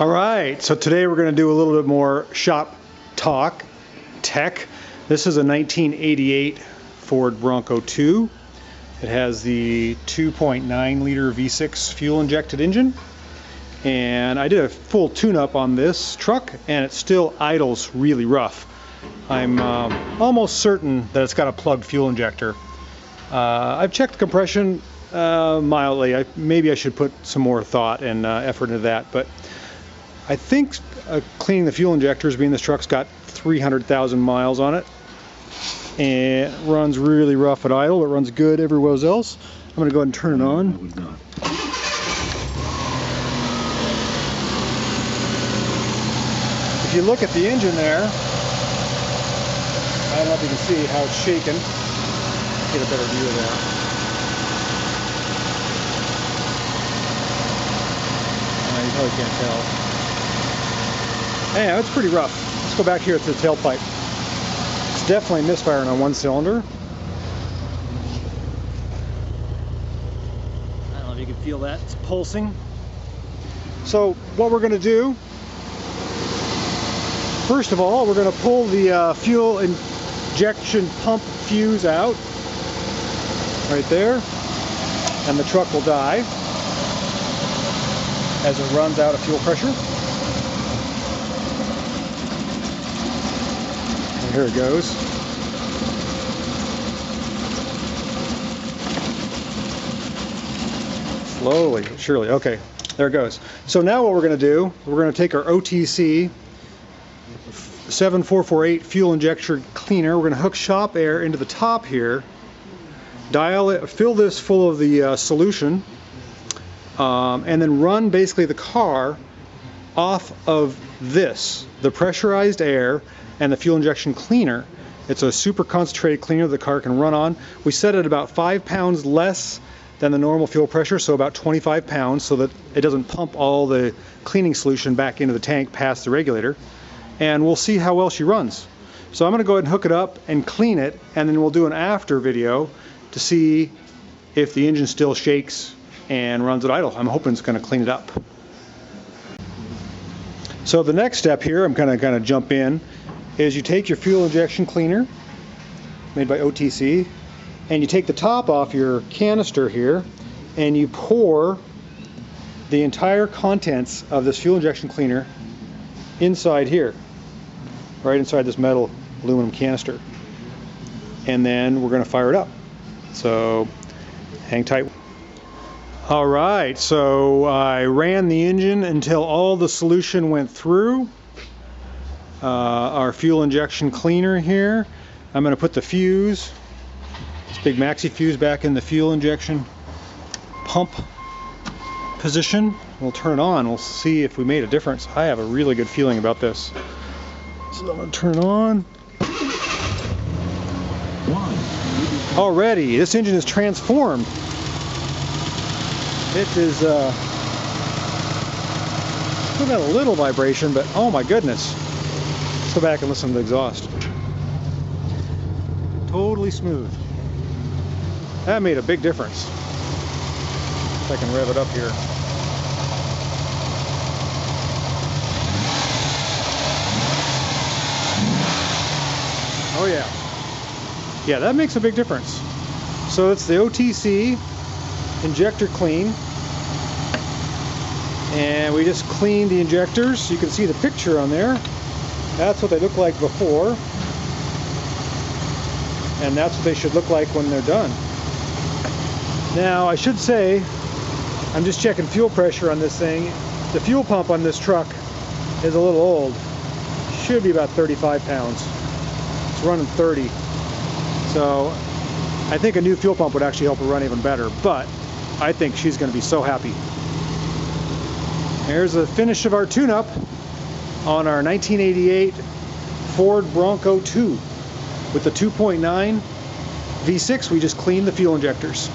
All right, so today we're going to do a little bit more shop talk, tech. This is a 1988 Ford Bronco II. It has the 2.9 liter V6 fuel injected engine. And I did a full tune-up on this truck, and it still idles really rough. I'm almost certain that it's got a plugged fuel injector. I've checked the compression mildly. Maybe I should put some more thought and effort into that, but I think cleaning the fuel injectors, being this truck's got 300,000 miles on it, and it runs really rough at idle. It runs good everywhere else. I'm going to go ahead and turn it on. If you look at the engine there, I don't know if you can see how it's shaking. Get a better view of that. You probably can't tell. Yeah, it's pretty rough. Let's go back here to the tailpipe. It's definitely misfiring on one cylinder. I don't know if you can feel that. It's pulsing. So what we're going to do, first of all, we're going to pull the fuel injection pump fuse out right there, and the truck will die as it runs out of fuel pressure. And here it goes. Slowly, surely. Okay, there it goes. So now what we're going to do, we're going to take our OTC 7448 fuel injector cleaner. We're going to hook shop air into the top here, dial it, fill this full of the solution, and then run basically the car off of this, the pressurized air and the fuel injection cleaner. It's a super concentrated cleaner the car can run on. We set it about 5 pounds less than the normal fuel pressure, so about 25 pounds, so that it doesn't pump all the cleaning solution back into the tank past the regulator. And we'll see how well she runs. So I'm going to go ahead and hook it up and clean it, and then we'll do an after video to see if the engine still shakes and runs at idle. I'm hoping it's going to clean it up. So the next step here, I'm going to jump in, is you take your fuel injection cleaner made by OTC, and you take the top off your canister here, and you pour the entire contents of this fuel injection cleaner inside here, right inside this metal aluminum canister. And then we're going to fire it up. So hang tight. All right, so I ran the engine until all the solution went through. Our fuel injection cleaner here. I'm going to put the fuse, this big maxi fuse, back in the fuel injection pump position. We'll turn it on. We'll see if we made a difference. I have a really good feeling about this. So I'm going to turn it on. Already, this engine is transformed. It is still got a little vibration, but oh my goodness. Let's go back and listen to the exhaust. Totally smooth. That made a big difference. If I can rev it up here. Oh yeah. Yeah, that makes a big difference. So it's the OTC injector clean. And we just cleaned the injectors. You can see the picture on there. That's what they look like before. And that's what they should look like when they're done. Now, I should say, I'm just checking fuel pressure on this thing. The fuel pump on this truck is a little old. Should be about 35 pounds. It's running 30. So I think a new fuel pump would actually help her run even better, but I think she's going to be so happy. Here's the finish of our tune-up on our 1988 Ford Bronco II with the 2.9 V6. We just cleaned the fuel injectors.